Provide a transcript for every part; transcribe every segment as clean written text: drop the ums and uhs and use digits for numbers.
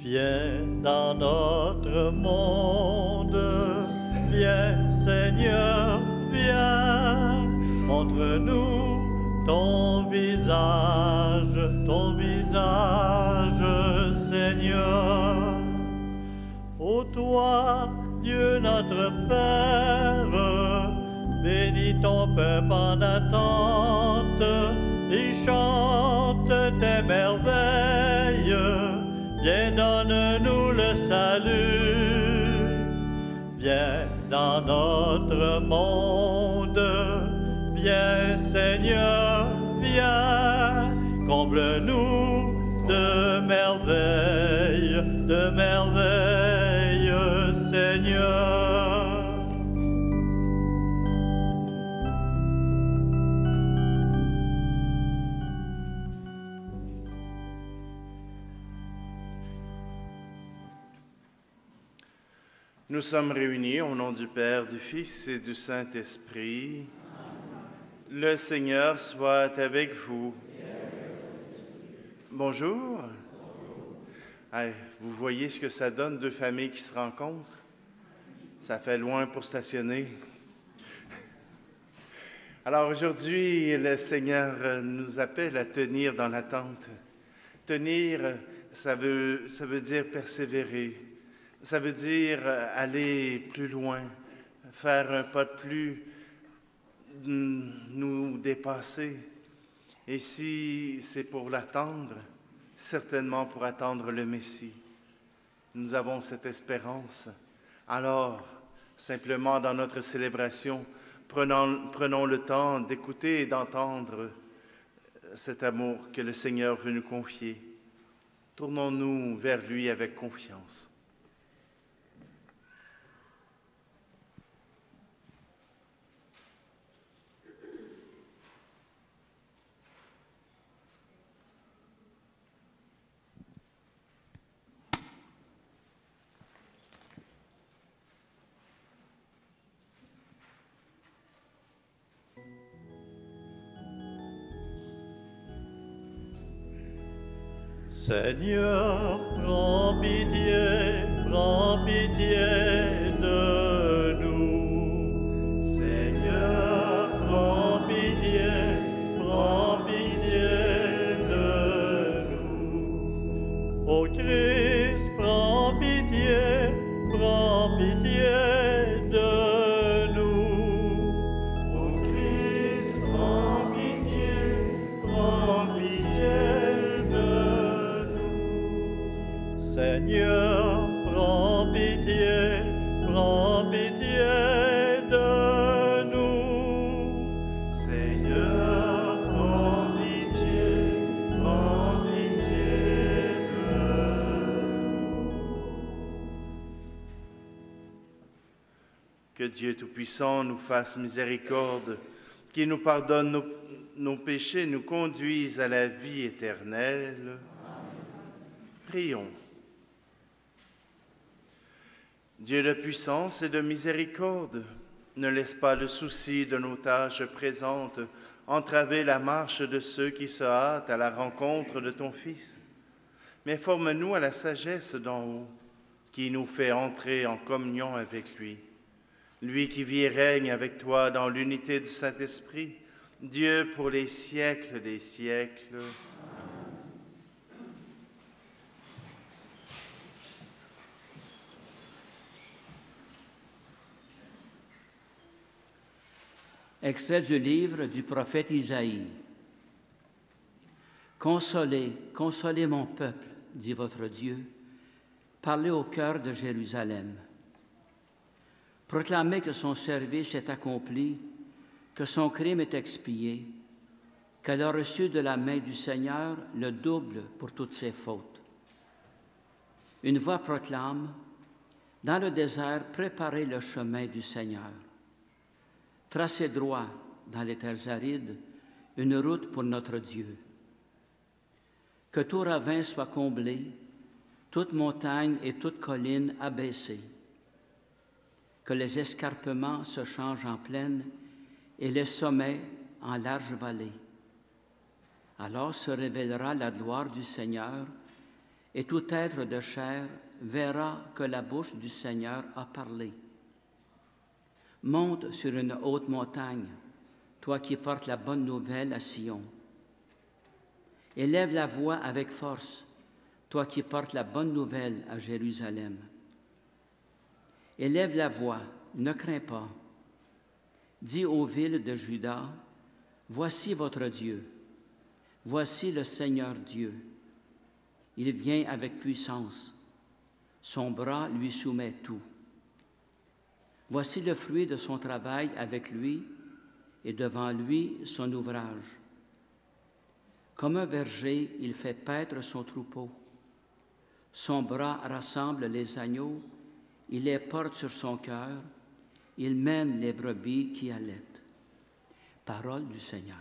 Viens dans notre monde, viens Seigneur, viens, montre-nous ton visage, Seigneur. Ô toi, Dieu notre Père, bénis ton peuple en attente et chante tes merveilles. Viens, donne-nous le salut. Viens dans notre monde. Viens, Seigneur, viens. Comble-nous de merveilles, Seigneur. Nous sommes réunis au nom du Père, du Fils et du Saint-Esprit. Le Seigneur soit avec vous. Bonjour. Vous voyez ce que ça donne, deux familles qui se rencontrent? Ça fait loin pour stationner. Alors aujourd'hui, le Seigneur nous appelle à tenir dans l'attente. Tenir, ça veut dire persévérer. Ça veut dire aller plus loin, faire un pas de plus, nous dépasser. Et si c'est pour l'attendre, certainement pour attendre le Messie. Nous avons cette espérance. Alors, simplement dans notre célébration, prenons le temps d'écouter et d'entendre cet amour que le Seigneur veut nous confier. Tournons-nous vers lui avec confiance. Seigneur, prends pitié de nous. Seigneur, prends pitié de nous. Ô Christ, prends pitié de nous. Ô Christ, prends pitié Seigneur, prends pitié de nous. Seigneur, prends pitié de nous. Que Dieu Tout-Puissant nous fasse miséricorde, qu'il nous pardonne nos péchés, nous conduise à la vie éternelle. Prions. Dieu de puissance et de miséricorde, ne laisse pas le souci de nos tâches présentes entraver la marche de ceux qui se hâtent à la rencontre de ton Fils. Mais forme-nous à la sagesse d'en haut, qui nous fait entrer en communion avec lui. Lui qui vit et règne avec toi dans l'unité du Saint-Esprit, Dieu pour les siècles des siècles. Extrait du livre du prophète Isaïe. « Consolez, consolez mon peuple, dit votre Dieu. Parlez au cœur de Jérusalem. Proclamez que son service est accompli, que son crime est expié, qu'elle a reçu de la main du Seigneur le double pour toutes ses fautes. Une voix proclame, dans le désert, préparez le chemin du Seigneur. Tracez droit dans les terres arides une route pour notre Dieu. Que tout ravin soit comblé, toute montagne et toute colline abaissée. Que les escarpements se changent en plaine et les sommets en larges vallées. Alors se révélera la gloire du Seigneur et tout être de chair verra que la bouche du Seigneur a parlé. Monte sur une haute montagne, toi qui portes la bonne nouvelle à Sion. Élève la voix avec force, toi qui portes la bonne nouvelle à Jérusalem. Élève la voix, ne crains pas. Dis aux villes de Juda, voici votre Dieu, voici le Seigneur Dieu. Il vient avec puissance, son bras lui soumet tout. Voici le fruit de son travail avec lui, et devant lui son ouvrage. Comme un berger, il fait paître son troupeau. Son bras rassemble les agneaux, il les porte sur son cœur, il mène les brebis qui allaitent. Parole du Seigneur.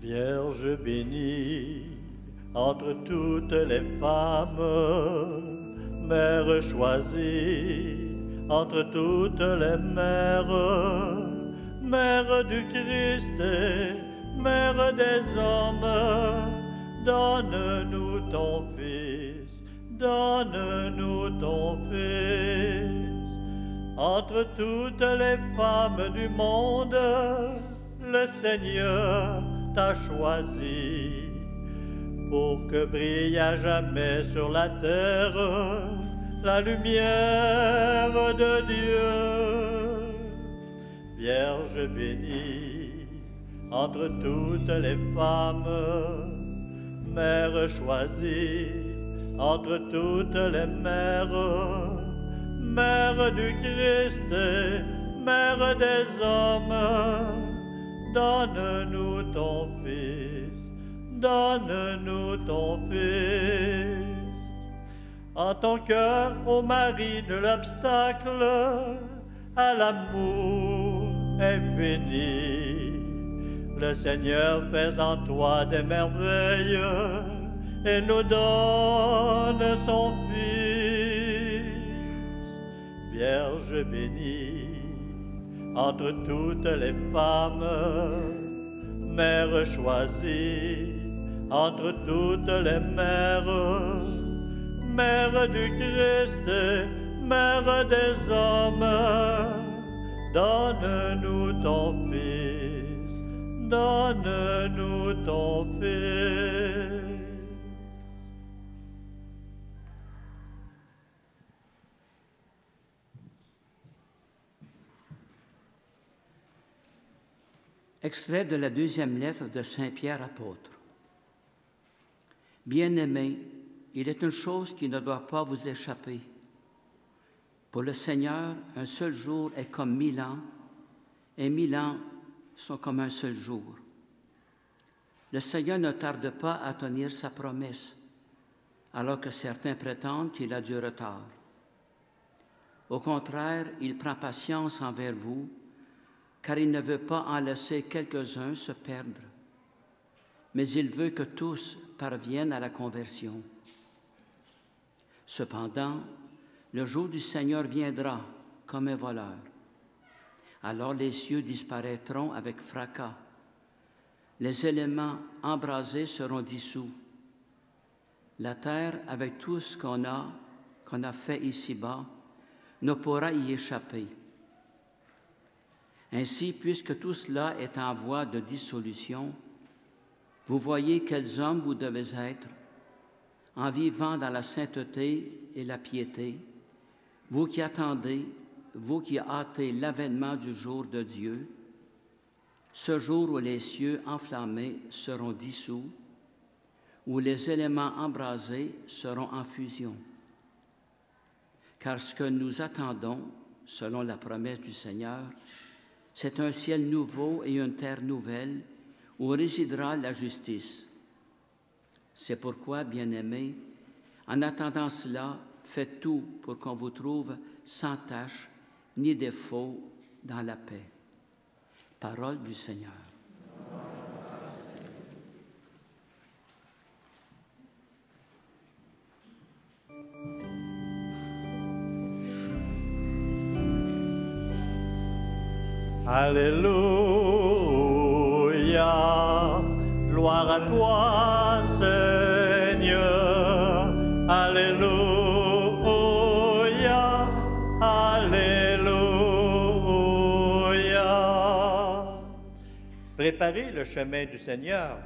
Vierge bénie entre toutes les femmes, Mère choisie entre toutes les mères, Mère du Christ et Mère des hommes, donne-nous ton Fils, donne-nous ton Fils. Entre toutes les femmes du monde, le Seigneur t'a choisi pour que brille à jamais sur la terre la lumière de Dieu. Vierge bénie entre toutes les femmes, Mère choisie entre toutes les mères, Mère du Christ et Mère des hommes, donne-nous ton Fils, donne-nous ton Fils. En ton cœur, ô Marie, de l'obstacle à l'amour infini, le Seigneur fait en toi des merveilles et nous donne son Fils. Vierge bénie entre toutes les femmes, Mère choisie entre toutes les mères, Mère du Christ et Mère des hommes, donne-nous ton Fils, donne-nous ton Fils. Extrait de la deuxième lettre de Saint Pierre apôtre. Bien-aimés, il est une chose qui ne doit pas vous échapper. Pour le Seigneur, un seul jour est comme 1000 ans, et 1000 ans sont comme un seul jour. Le Seigneur ne tarde pas à tenir sa promesse, alors que certains prétendent qu'il a du retard. Au contraire, il prend patience envers vous, car il ne veut pas en laisser quelques-uns se perdre, mais il veut que tous parviennent à la conversion. Cependant, le jour du Seigneur viendra comme un voleur. Alors les cieux disparaîtront avec fracas, les éléments embrasés seront dissous. La terre, avec tout ce qu'on a fait ici-bas, ne pourra y échapper. Ainsi, puisque tout cela est en voie de dissolution, vous voyez quels hommes vous devez être, en vivant dans la sainteté et la piété, vous qui attendez, vous qui hâtez l'avènement du jour de Dieu, ce jour où les cieux enflammés seront dissous, où les éléments embrasés seront en fusion. Car ce que nous attendons, selon la promesse du Seigneur, c'est un ciel nouveau et une terre nouvelle où résidera la justice. C'est pourquoi, bien-aimés, en attendant cela, faites tout pour qu'on vous trouve sans tache ni défaut dans la paix. Parole du Seigneur. Alléluia, gloire à toi, Seigneur. Alléluia, Alléluia. Préparez le chemin du Seigneur,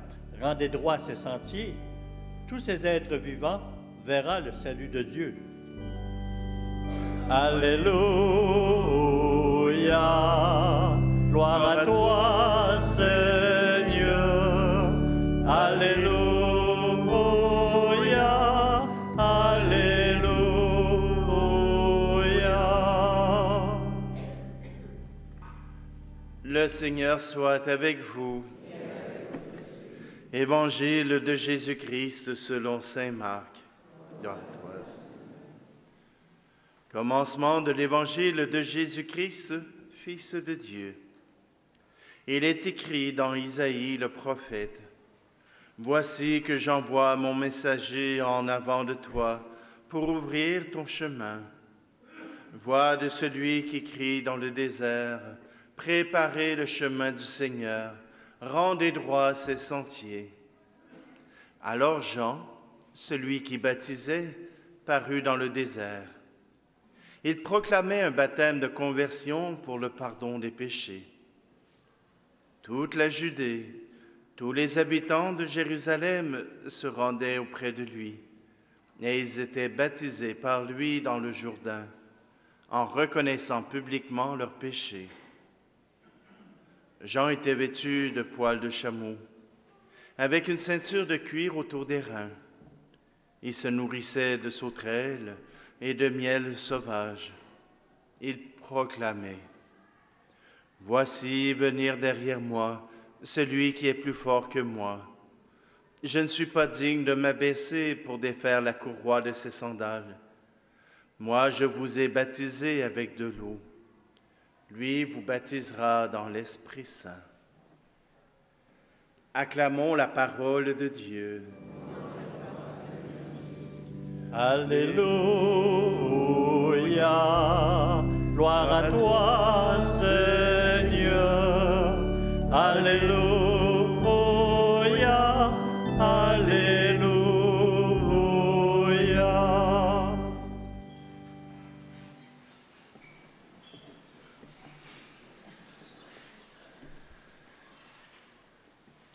rendez droit ses sentiers. Tous ces êtres vivants verront le salut de Dieu. Alléluia, gloire à toi, Seigneur. Alléluia, Alléluia. Le Seigneur soit avec vous. Évangile de Jésus-Christ selon saint Marc. Gloire à toi. Commencement de l'Évangile de Jésus-Christ, Fils de Dieu. Il est écrit dans Isaïe le prophète, « Voici que j'envoie mon messager en avant de toi pour ouvrir ton chemin. Voix de celui qui crie dans le désert, préparez le chemin du Seigneur, rendez droit ses sentiers. » Alors Jean, celui qui baptisait, parut dans le désert. Il proclamait un baptême de conversion pour le pardon des péchés. Toute la Judée, tous les habitants de Jérusalem se rendaient auprès de lui, et ils étaient baptisés par lui dans le Jourdain, en reconnaissant publiquement leurs péchés. Jean était vêtu de poils de chameau, avec une ceinture de cuir autour des reins. Il se nourrissait de sauterelles et de miel sauvage. Il proclamait, « Voici venir derrière moi celui qui est plus fort que moi. Je ne suis pas digne de m'abaisser pour défaire la courroie de ses sandales. Moi, je vous ai baptisé avec de l'eau. Lui vous baptisera dans l'Esprit Saint. » Acclamons la parole de Dieu. Alléluia, gloire à toi, Seigneur. Alléluia, Alléluia.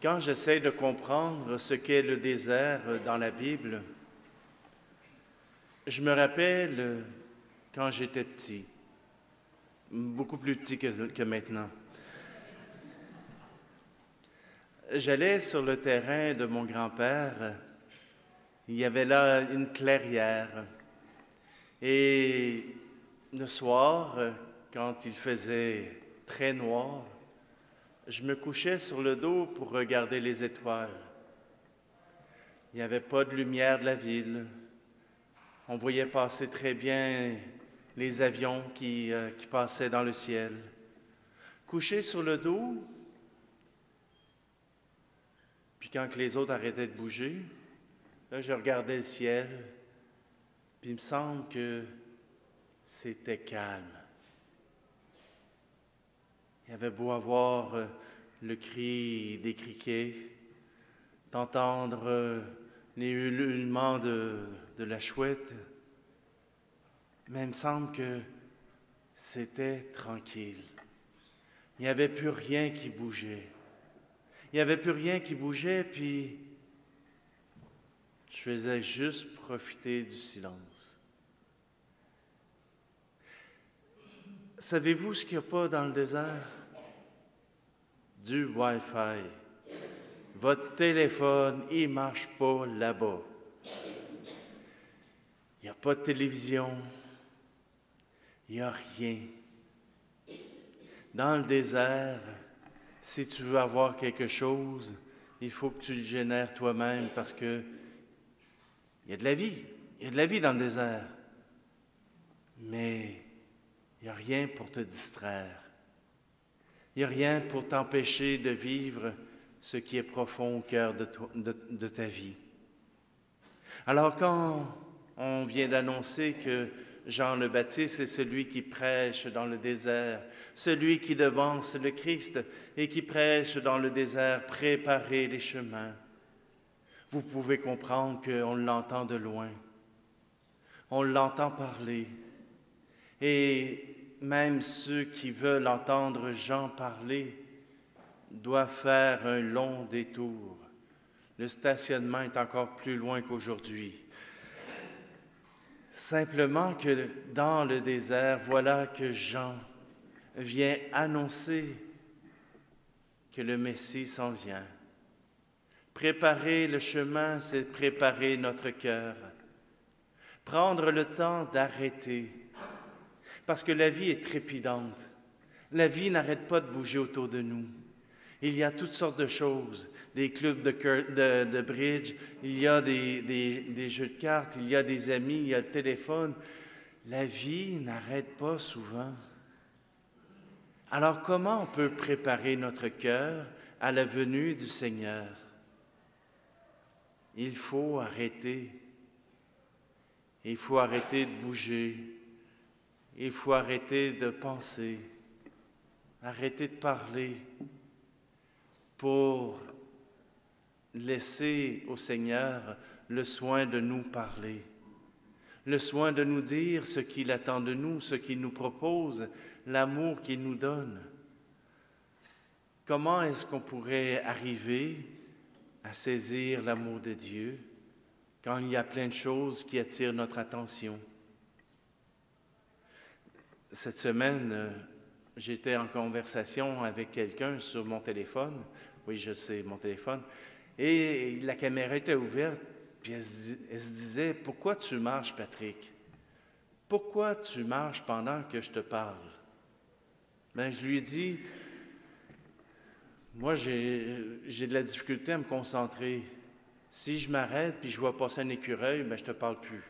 Quand j'essaie de comprendre ce qu'est le désert dans la Bible, je me rappelle quand j'étais petit, beaucoup plus petit que maintenant. J'allais sur le terrain de mon grand-père. Il y avait là une clairière. Et le soir, quand il faisait très noir, je me couchais sur le dos pour regarder les étoiles. Il n'y avait pas de lumière de la ville. On voyait passer très bien les avions qui passaient dans le ciel. Couché sur le dos, puis quand les autres arrêtaient de bouger, là, je regardais le ciel, puis il me semble que c'était calme. Il y avait beau avoir le cri des criquets, d'entendre les ululements de la chouette, mais il me semble que c'était tranquille. Il n'y avait plus rien qui bougeait. Il n'y avait plus rien qui bougeait, puis je faisais juste profiter du silence. Savez-vous ce qu'il n'y a pas dans le désert? Du Wi-Fi. Votre téléphone, il ne marche pas là-bas. Il n'y a pas de télévision. Il n'y a rien. Dans le désert, si tu veux avoir quelque chose, il faut que tu le génères toi-même parce que il y a de la vie. Il y a de la vie dans le désert. Mais il n'y a rien pour te distraire. Il n'y a rien pour t'empêcher de vivre ce qui est profond au cœur de ta vie. Alors quand on vient d'annoncer que Jean le Baptiste est celui qui prêche dans le désert, celui qui devance le Christ et qui prêche dans le désert, préparez les chemins. Vous pouvez comprendre qu'on l'entend de loin, on l'entend parler. Et même ceux qui veulent entendre Jean parler doivent faire un long détour. Le stationnement est encore plus loin qu'aujourd'hui. Simplement que dans le désert, voilà que Jean vient annoncer que le Messie s'en vient. Préparer le chemin, c'est préparer notre cœur. Prendre le temps d'arrêter. Parce que la vie est trépidante. La vie n'arrête pas de bouger autour de nous. Il y a toutes sortes de choses, des clubs de bridge, il y a des jeux de cartes, il y a des amis, il y a le téléphone. La vie n'arrête pas souvent. Alors comment on peut préparer notre cœur à la venue du Seigneur? Il faut arrêter. Il faut arrêter de bouger. Il faut arrêter de penser. Arrêter de parler. Pour laisser au Seigneur le soin de nous parler, le soin de nous dire ce qu'il attend de nous, ce qu'il nous propose, l'amour qu'il nous donne. Comment est-ce qu'on pourrait arriver à saisir l'amour de Dieu quand il y a plein de choses qui attirent notre attention? Cette semaine, j'étais en conversation avec quelqu'un sur mon téléphone. Oui, je sais, mon téléphone. Et la caméra était ouverte, puis elle se disait, « Pourquoi tu marches, Patrick? Pourquoi tu marches pendant que je te parle? » Bien, je lui ai dit, « Moi, j'ai de la difficulté à me concentrer. Si je m'arrête puis je vois passer un écureuil, bien, je ne te parle plus.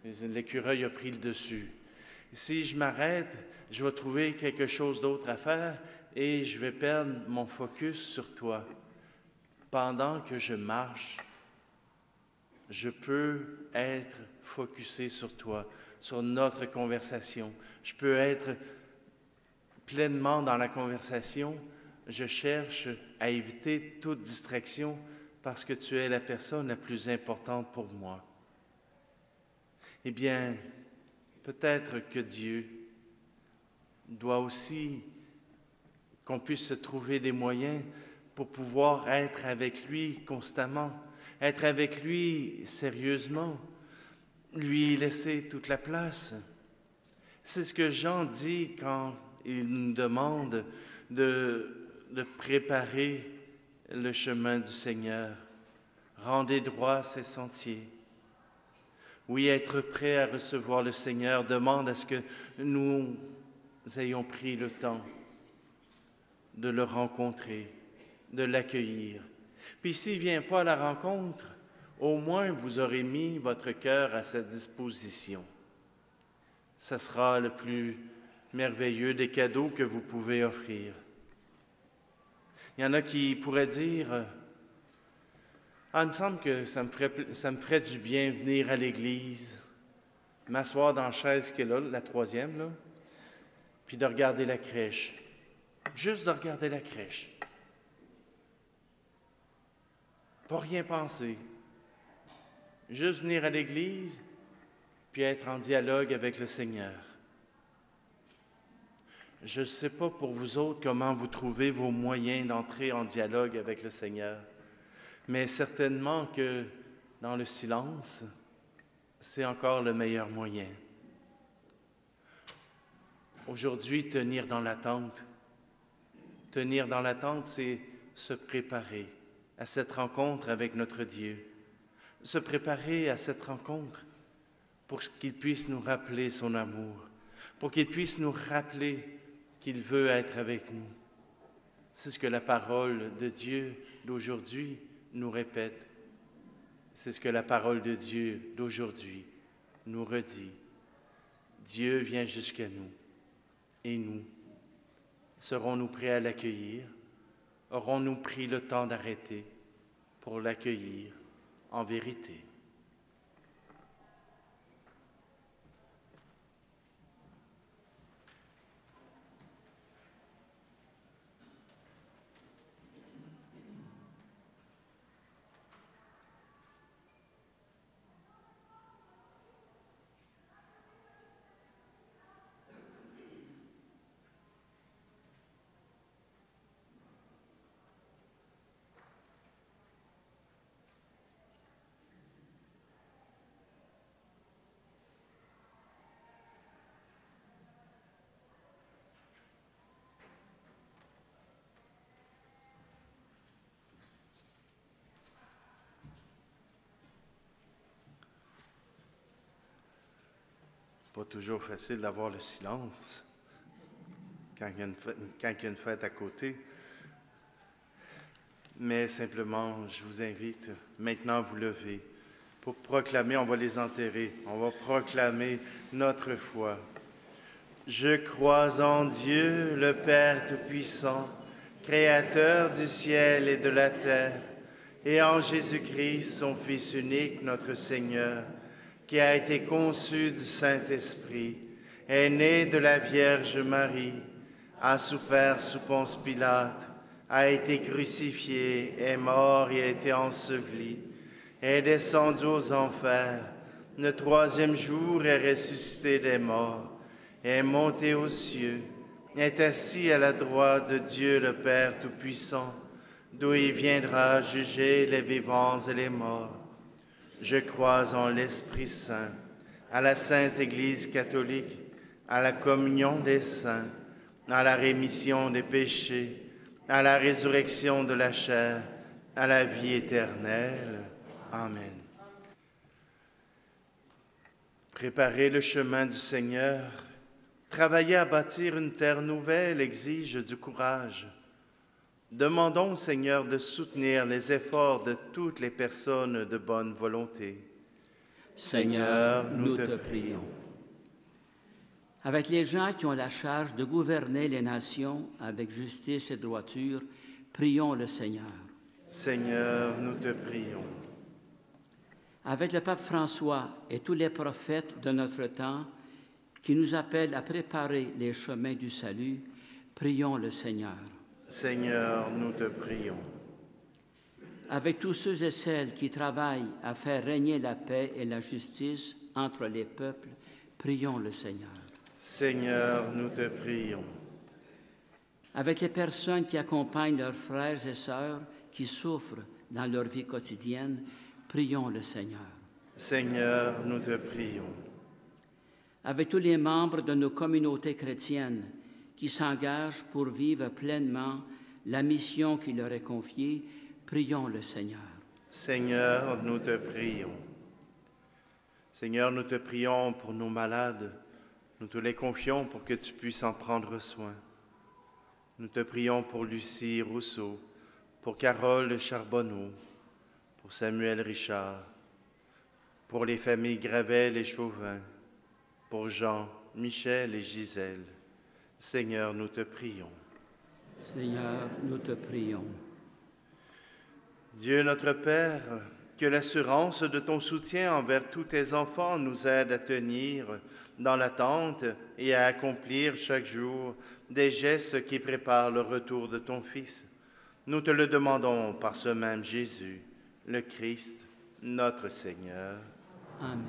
L'écureuil a pris le dessus. Si je m'arrête, je vais trouver quelque chose d'autre à faire et je vais perdre mon focus sur toi. Pendant que je marche, je peux être focusé sur toi, sur notre conversation. Je peux être pleinement dans la conversation. Je cherche à éviter toute distraction parce que tu es la personne la plus importante pour moi. » Eh bien, peut-être que Dieu doit aussi qu'on puisse se trouver des moyens pour pouvoir être avec lui constamment, être avec lui sérieusement, lui laisser toute la place. C'est ce que Jean dit quand il nous demande de préparer le chemin du Seigneur. Rendez droit ses sentiers. Oui, être prêt à recevoir le Seigneur demande à ce que nous ayons pris le temps de le rencontrer, de l'accueillir. Puis s'il ne vient pas à la rencontre, au moins vous aurez mis votre cœur à sa disposition. Ce sera le plus merveilleux des cadeaux que vous pouvez offrir. Il y en a qui pourraient dire « Ah, il me semble que ça me ferait du bien venir à l'église, m'asseoir dans la chaise qui est là, la troisième, là, puis de regarder la crèche. Juste de regarder la crèche. Pas rien penser. Juste venir à l'église, puis être en dialogue avec le Seigneur. » Je ne sais pas pour vous autres comment vous trouvez vos moyens d'entrer en dialogue avec le Seigneur, mais certainement que dans le silence, c'est encore le meilleur moyen. Aujourd'hui, tenir dans l'attente. Tenir dans l'attente, c'est se préparer à cette rencontre avec notre Dieu. Se préparer à cette rencontre pour qu'il puisse nous rappeler son amour, pour qu'il puisse nous rappeler qu'il veut être avec nous. C'est ce que la parole de Dieu d'aujourd'hui nous répète. C'est ce que la parole de Dieu d'aujourd'hui nous redit. Dieu vient jusqu'à nous. Et nous, serons-nous prêts à l'accueillir? Aurons-nous pris le temps d'arrêter pour l'accueillir en vérité? Pas toujours facile d'avoir le silence quand il y a une fête à côté. Mais simplement, je vous invite maintenant à vous lever pour proclamer, on va les enterrer, on va proclamer notre foi. Je crois en Dieu, le Père Tout-Puissant, Créateur du ciel et de la terre, et en Jésus-Christ, son Fils unique, notre Seigneur, qui a été conçu du Saint-Esprit, est né de la Vierge Marie, a souffert sous Ponce Pilate, a été crucifié, est mort et a été enseveli, est descendu aux enfers, le troisième jour est ressuscité des morts, est monté aux cieux, est assis à la droite de Dieu le Père Tout-Puissant, d'où il viendra juger les vivants et les morts. Je crois en l'Esprit Saint, à la Sainte Église catholique, à la communion des saints, à la rémission des péchés, à la résurrection de la chair, à la vie éternelle. Amen. Préparez le chemin du Seigneur. Travailler à bâtir une terre nouvelle exige du courage. Demandons au Seigneur de soutenir les efforts de toutes les personnes de bonne volonté. Seigneur, nous te prions. Avec les gens qui ont la charge de gouverner les nations avec justice et droiture, prions le Seigneur. Seigneur, nous te prions. Avec le pape François et tous les prophètes de notre temps qui nous appellent à préparer les chemins du salut, prions le Seigneur. Seigneur, nous te prions. Avec tous ceux et celles qui travaillent à faire régner la paix et la justice entre les peuples, prions le Seigneur. Seigneur, nous te prions. Avec les personnes qui accompagnent leurs frères et sœurs qui souffrent dans leur vie quotidienne, prions le Seigneur. Seigneur, nous te prions. Avec tous les membres de nos communautés chrétiennes qui s'engagent pour vivre pleinement la mission qui leur est confiée, prions le Seigneur. Seigneur, nous te prions. Seigneur, nous te prions pour nos malades. Nous te les confions pour que tu puisses en prendre soin. Nous te prions pour Lucie Rousseau, pour Carole Charbonneau, pour Samuel Richard, pour les familles Gravel et Chauvin, pour Jean, Michel et Gisèle. Seigneur, nous te prions. Seigneur, nous te prions. Dieu notre Père, que l'assurance de ton soutien envers tous tes enfants nous aide à tenir dans l'attente et à accomplir chaque jour des gestes qui préparent le retour de ton Fils. Nous te le demandons par ce même Jésus, le Christ, notre Seigneur. Amen.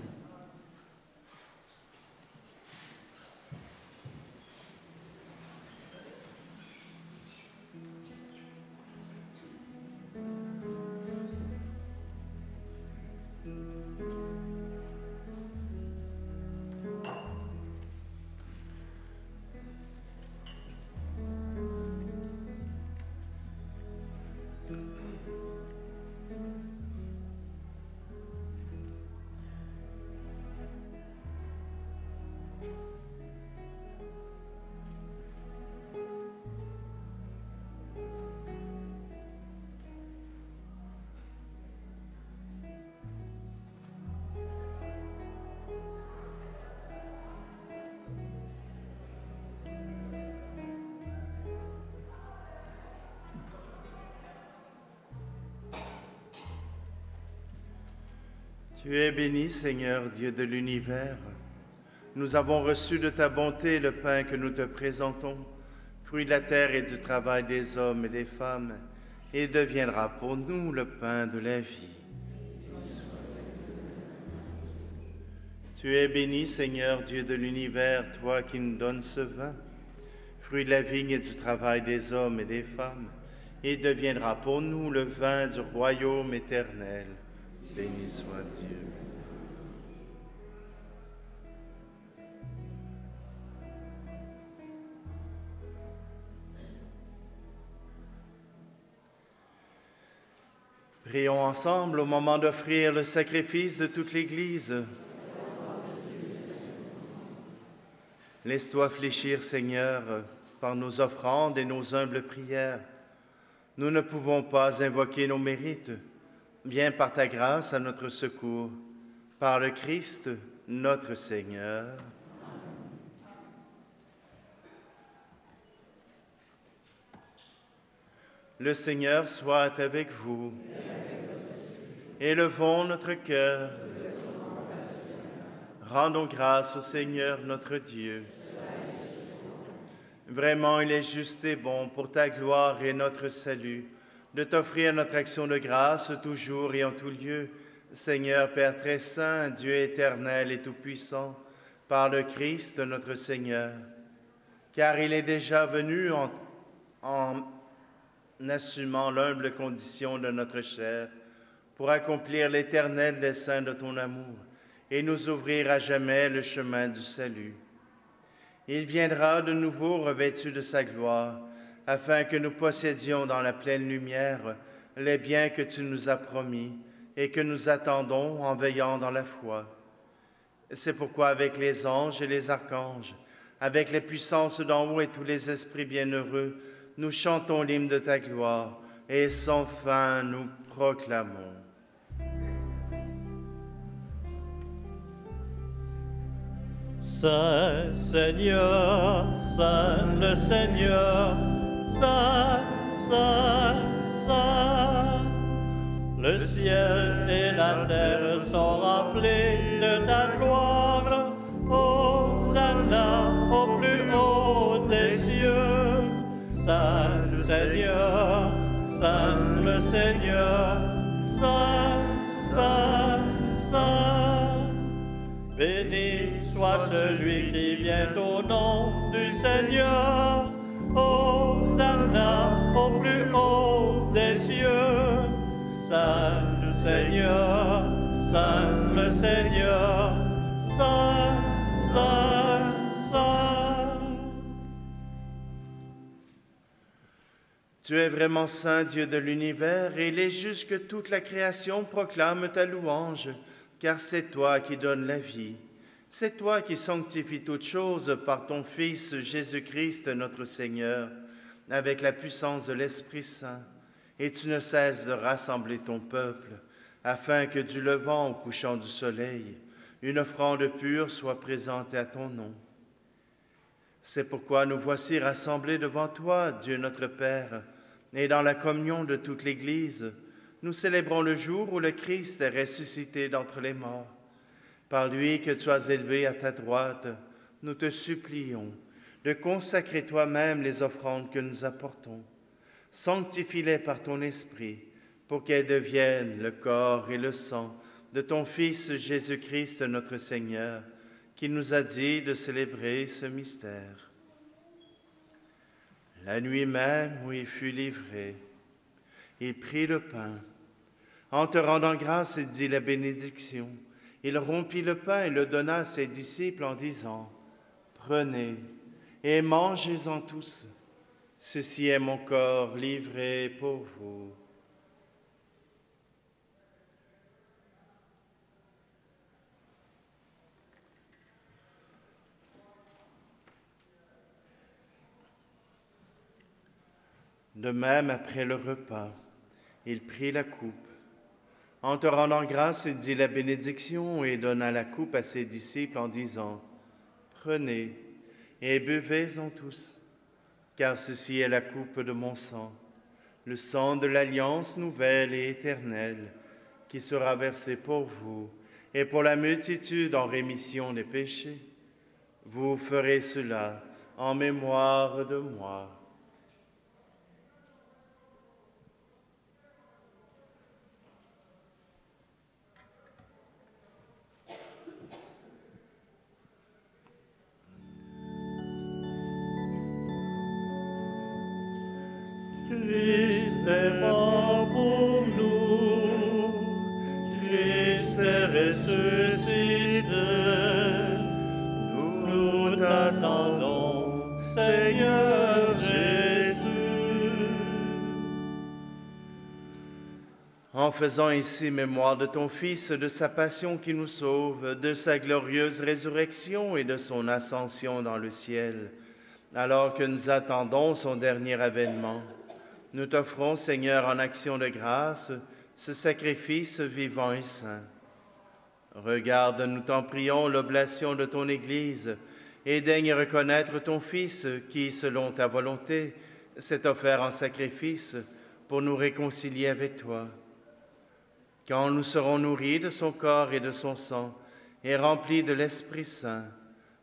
Tu es béni, Seigneur, Dieu de l'univers. Nous avons reçu de ta bonté le pain que nous te présentons, fruit de la terre et du travail des hommes et des femmes, et deviendra pour nous le pain de la vie. Tu es béni, Seigneur, Dieu de l'univers, toi qui nous donnes ce vin, fruit de la vigne et du travail des hommes et des femmes, et deviendra pour nous le vin du royaume éternel. Béni soit Dieu. Prions ensemble au moment d'offrir le sacrifice de toute l'Église. Laisse-toi fléchir, Seigneur, par nos offrandes et nos humbles prières. Nous ne pouvons pas invoquer nos mérites. Viens par ta grâce à notre secours. Par le Christ, notre Seigneur. Le Seigneur soit avec vous. Élevons notre cœur. Rendons grâce au Seigneur notre Dieu. Vraiment, il est juste et bon pour ta gloire et notre salut de t'offrir notre action de grâce toujours et en tout lieu, Seigneur Père très saint, Dieu éternel et tout-puissant, par le Christ notre Seigneur. Car il est déjà venu en assumant l'humble condition de notre chair pour accomplir l'éternel dessein de ton amour et nous ouvrir à jamais le chemin du salut. Il viendra de nouveau revêtu de sa gloire, afin que nous possédions dans la pleine lumière les biens que tu nous as promis et que nous attendons en veillant dans la foi. C'est pourquoi avec les anges et les archanges, avec les puissances d'en haut et tous les esprits bienheureux, nous chantons l'hymne de ta gloire et sans fin nous proclamons. Saint Seigneur, Saint le Seigneur, Saint, Saint, Saint. Le ciel et la terre sont remplis de ta gloire. Hosanna au plus haut des cieux. Saint le Seigneur, Saint le Seigneur, Saint, Saint, Saint. Béni soit celui qui vient au nom du Seigneur. Hosanna au plus haut des cieux. Saint le Seigneur, Saint le Seigneur, Saint, Saint, Saint. Tu es vraiment saint, Dieu de l'univers, et il est juste que toute la création proclame ta louange, car c'est toi qui donnes la vie. C'est toi qui sanctifies toutes choses par ton Fils Jésus-Christ notre Seigneur, avec la puissance de l'Esprit Saint. Et tu ne cesses de rassembler ton peuple, afin que du levant au couchant du soleil, une offrande pure soit présentée à ton nom. C'est pourquoi nous voici rassemblés devant toi, Dieu notre Père, et dans la communion de toute l'Église, nous célébrons le jour où le Christ est ressuscité d'entre les morts. Par lui que tu as élevé à ta droite, nous te supplions de consacrer toi-même les offrandes que nous apportons. Sanctifie-les par ton Esprit, pour qu'elles deviennent le corps et le sang de ton Fils Jésus-Christ notre Seigneur, qui nous a dit de célébrer ce mystère. La nuit même où il fut livré, il prit le pain. En te rendant grâce, il dit la bénédiction. Il rompit le pain et le donna à ses disciples en disant, « Prenez et mangez-en tous. Ceci est mon corps livré pour vous. » De même, après le repas, il prit la coupe. En te rendant grâce, il dit la bénédiction et donna la coupe à ses disciples en disant, « Prenez et buvez-en tous, car ceci est la coupe de mon sang, le sang de l'alliance nouvelle et éternelle, qui sera versé pour vous et pour la multitude en rémission des péchés. Vous ferez cela en mémoire de moi. » Christ est mort pour nous, Christ est ressuscité. Nous t'attendons, Seigneur Jésus. faisant ici mémoire de ton Fils, de sa passion qui nous sauve, de sa glorieuse résurrection et de son ascension dans le ciel, alors que nous attendons son dernier avènement. Nous t'offrons, Seigneur, en action de grâce, ce sacrifice vivant et saint. Regarde, nous t'en prions, l'oblation de ton Église, et daigne reconnaître ton Fils qui, selon ta volonté, s'est offert en sacrifice pour nous réconcilier avec toi. Quand nous serons nourris de son corps et de son sang, et remplis de l'Esprit Saint,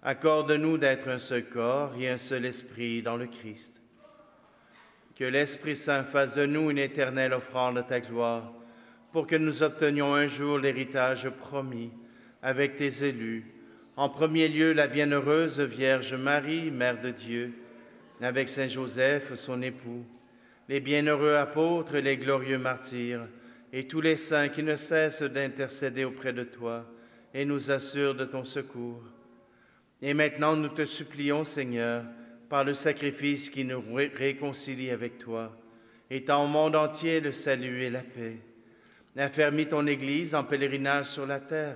accorde-nous d'être un seul corps et un seul esprit dans le Christ. Que l'Esprit Saint fasse de nous une éternelle offrande de ta gloire, pour que nous obtenions un jour l'héritage promis avec tes élus, en premier lieu la bienheureuse Vierge Marie, Mère de Dieu, avec Saint Joseph, son époux, les bienheureux apôtres et les glorieux martyrs, et tous les saints qui ne cessent d'intercéder auprès de toi et nous assurent de ton secours. Et maintenant, nous te supplions, Seigneur, par le sacrifice qui nous réconcilie avec toi, étends au monde entier le salut et la paix. Affermis ton Église en pèlerinage sur la terre,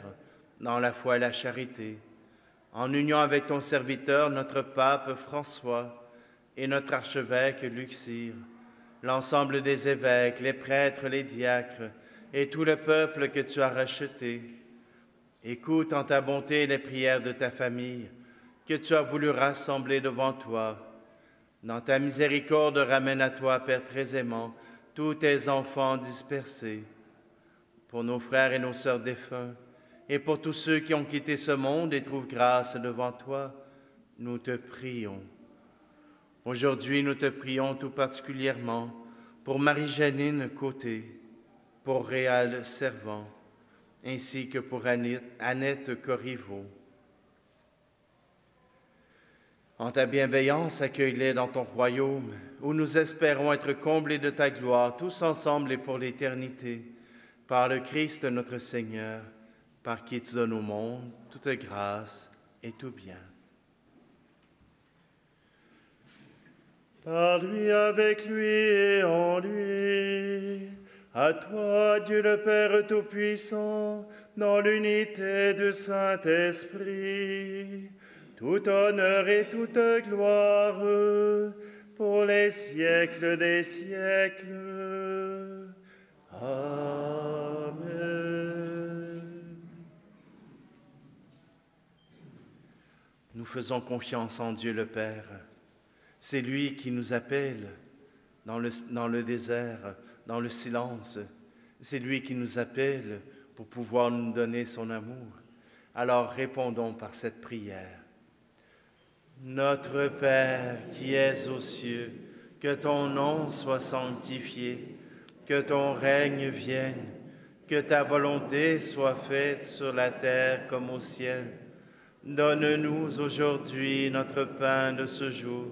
dans la foi et la charité, en union avec ton serviteur, notre pape François, et notre archevêque Luxire, l'ensemble des évêques, les prêtres, les diacres, et tout le peuple que tu as racheté. Écoute en ta bonté les prières de ta famille, que tu as voulu rassembler devant toi. Dans ta miséricorde, ramène à toi, Père très aimant, tous tes enfants dispersés. Pour nos frères et nos sœurs défunts, et pour tous ceux qui ont quitté ce monde et trouvent grâce devant toi, nous te prions. Aujourd'hui, nous te prions tout particulièrement pour Marie-Janine Côté, pour Réal Servant, ainsi que pour Annette Corriveau. En ta bienveillance, accueille-les dans ton royaume, où nous espérons être comblés de ta gloire, tous ensemble et pour l'éternité, par le Christ notre Seigneur, par qui tu donnes au monde toute grâce et tout bien. Par lui, avec lui et en lui, à toi, Dieu le Père Tout-Puissant, dans l'unité du Saint-Esprit, tout honneur et toute gloire pour les siècles des siècles. Amen. Nous faisons confiance en Dieu le Père. C'est lui qui nous appelle dans le désert, dans le silence. C'est lui qui nous appelle pour pouvoir nous donner son amour. Alors répondons par cette prière. Notre Père qui es aux cieux, que ton nom soit sanctifié, que ton règne vienne, que ta volonté soit faite sur la terre comme au ciel. Donne-nous aujourd'hui notre pain de ce jour.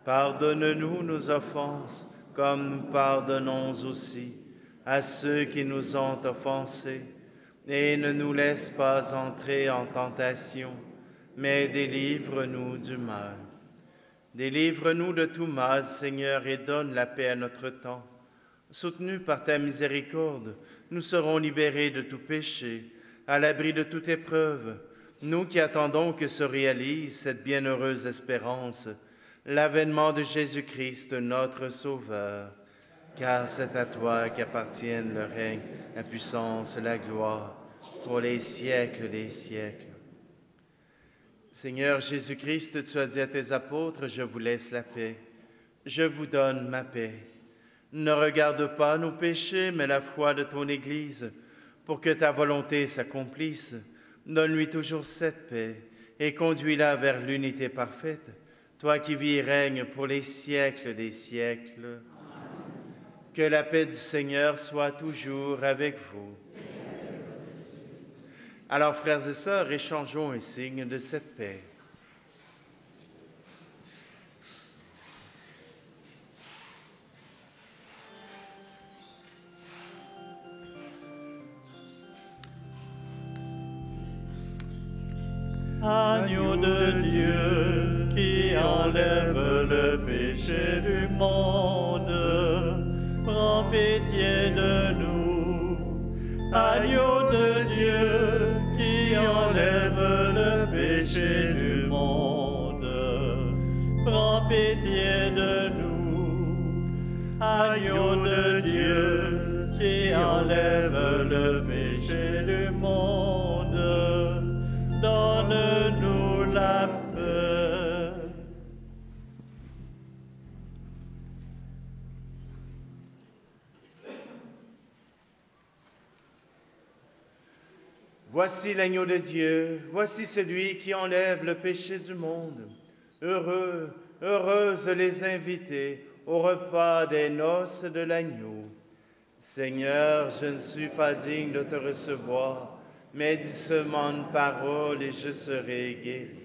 Pardonne-nous nos offenses, comme nous pardonnons aussi à ceux qui nous ont offensés. Et ne nous laisse pas entrer en tentation, mais délivre-nous du mal. Délivre-nous de tout mal, Seigneur, et donne la paix à notre temps. Soutenus par ta miséricorde, nous serons libérés de tout péché, à l'abri de toute épreuve, nous qui attendons que se réalise cette bienheureuse espérance, l'avènement de Jésus-Christ, notre Sauveur. Car c'est à toi qu'appartiennent le règne, la puissance et la gloire, pour les siècles des siècles. Seigneur Jésus-Christ, tu as dit à tes apôtres, je vous laisse la paix, je vous donne ma paix. Ne regarde pas nos péchés, mais la foi de ton Église, pour que ta volonté s'accomplisse. Donne-lui toujours cette paix et conduis-la vers l'unité parfaite, toi qui vis et règnes pour les siècles des siècles. Que la paix du Seigneur soit toujours avec vous. Alors, frères et sœurs, échangeons un signe de cette paix. Agneau de Dieu qui enlève le péché du monde, prends pitié de nous. Agneau de Dieu qui enlève le péché du monde, prends pitié de nous. Agneau de Dieu qui enlève le péché du monde, donne-nous la paix. Voici l'agneau de Dieu, voici celui qui enlève le péché du monde. Heureux, heureuses les invités au repas des noces de l'agneau. Seigneur, je ne suis pas digne de te recevoir, mais dis seulement une parole et je serai guéri.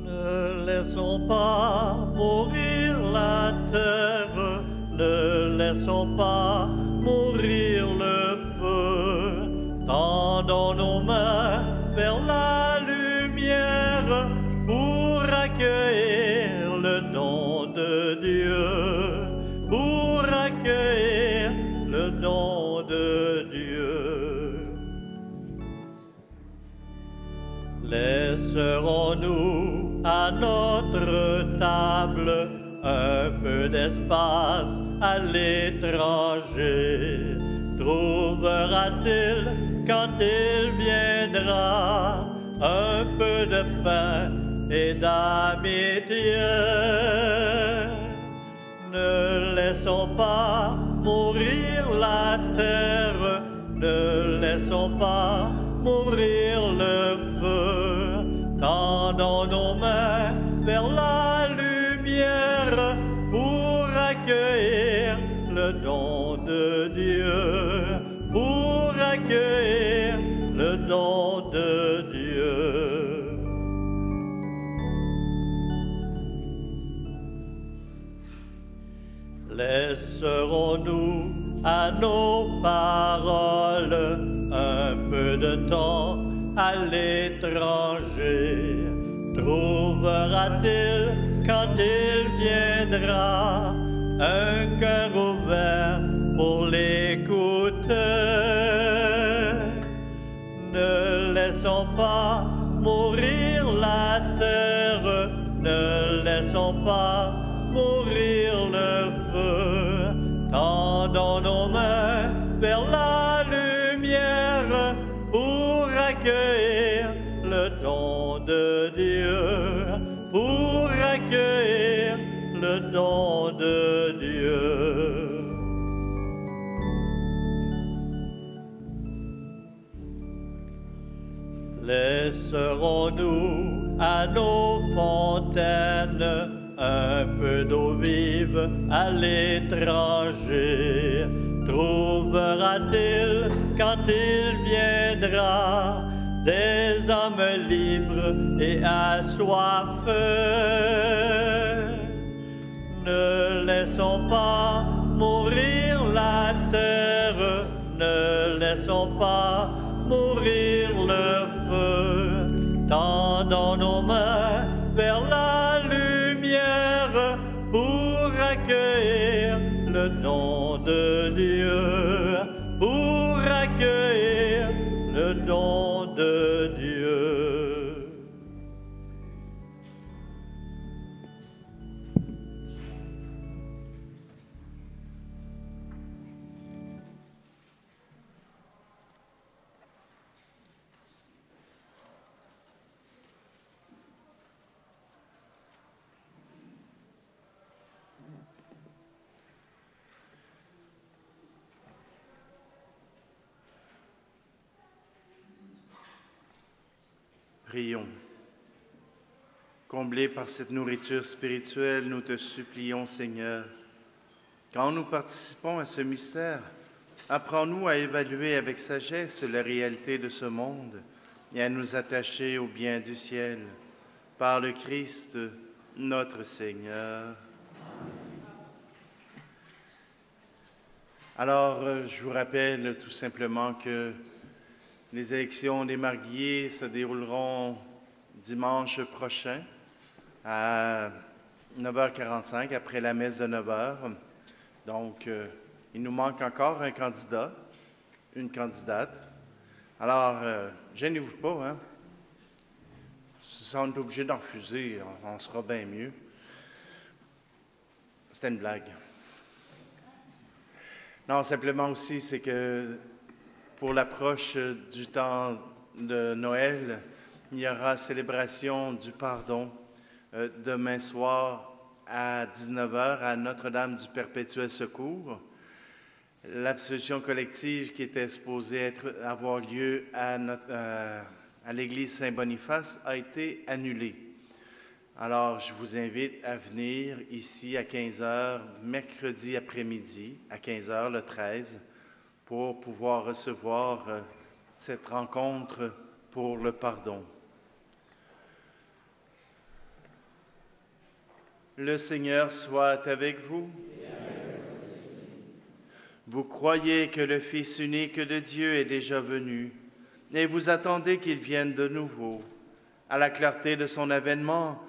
Ne laissons pas mourir la terre, ne laissons pas mourir le feu. Tendons nos mains vers la lumière pour accueillir le don de Dieu, pour accueillir le don de Dieu. Laisserons-nous à notre table un peu d'espace à l'étranger? Trouvera-t-il, quand il viendra, un peu de pain et d'amitié? Ne laissons pas mourir la terre, ne laissons pas mourir le feu. Tendons nos mains vers la lumière pour accueillir le don de Dieu, pour accueillir le don de Dieu. Laisserons-nous à nos paroles un peu de temps à l'étranger? Trouvera-t-il, quand il viendra, un cœur ouvert pour l'écouter? Ne laissons pas mourir la terre, ne laissons pas mourir le feu. Tendons nos mains vers la lumière pour accueillir le don de Dieu, pour accueillir le don de Dieu. Laisserons-nous à nos fontaines un peu d'eau vive à l'étranger? Trouvera-t-il, quand il viendra, des hommes libres et assoiffés? Ne laissons pas mourir la terre, ne laissons pas mourir le feu. Tendons nos mains vers la lumière pour accueillir le don de Dieu, pour accueillir le don de Dieu. Prions. Comblés par cette nourriture spirituelle, nous te supplions, Seigneur, quand nous participons à ce mystère, apprends-nous à évaluer avec sagesse la réalité de ce monde et à nous attacher au bien du ciel. Par le Christ, notre Seigneur. Alors, je vous rappelle tout simplement que les élections des mariés se dérouleront dimanche prochain à 9h45, après la messe de 9h. Donc, il nous manque encore un candidat, une candidate. Alors, gênez-vous pas, hein? Si on est obligé d'en refuser, on sera bien mieux. C'était une blague. Non, simplement aussi, c'est que pour l'approche du temps de Noël, il y aura célébration du pardon demain soir à 19h à Notre-Dame du Perpétuel Secours. L'absolution collective qui était supposée avoir lieu à l'église Saint-Boniface a été annulée. Alors, je vous invite à venir ici à 15h, mercredi après-midi, à 15h le 13, pour pouvoir recevoir cette rencontre pour le pardon. Le Seigneur soit avec vous. Vous croyez que le Fils unique de Dieu est déjà venu, et vous attendez qu'il vienne de nouveau. À la clarté de son avènement,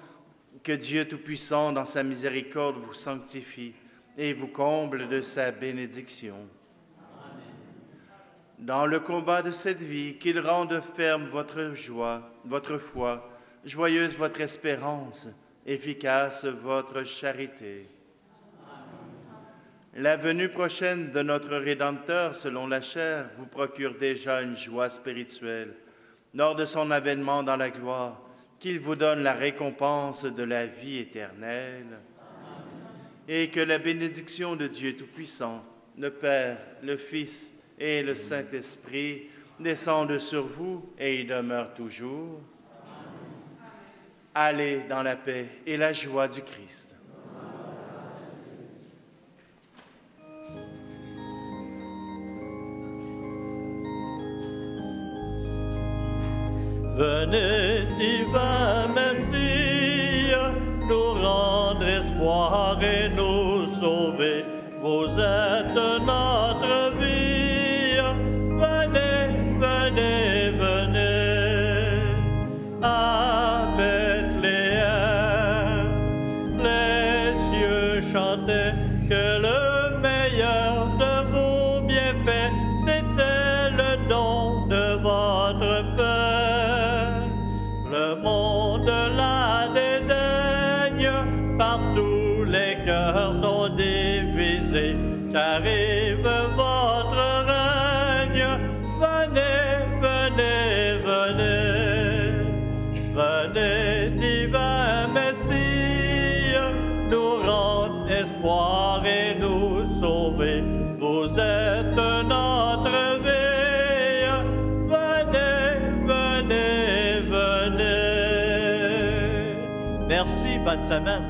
que Dieu Tout-Puissant, dans sa miséricorde, vous sanctifie et vous comble de sa bénédiction. Amen. Dans le combat de cette vie, qu'il rende ferme votre joie, votre foi, joyeuse votre espérance, efficace votre charité. Amen. La venue prochaine de notre Rédempteur, selon la chair, vous procure déjà une joie spirituelle. Lors de son avènement dans la gloire, qu'il vous donne la récompense de la vie éternelle. Amen. Et que la bénédiction de Dieu Tout-Puissant, le Père, le Fils et le Saint-Esprit descendent sur vous et y demeurent toujours. Amen. Allez dans la paix et la joie du Christ. Venez, divin Messie, nous rendre espoir et nous sauver. Vous êtes notre vie. Venez, venez, venez à Bethléem. Les cieux chantaient que le meilleur de vos bienfaits, c'était le don de votre Père. Le monde la dédaigne, partout les cœurs sont divisés, qu'arrive votre règne. Venez, venez, venez, venez, divin Messie, nous rendre espoir et nous sauver. Vous êtes notre vie, venez, venez, venez. Merci, bonne semaine.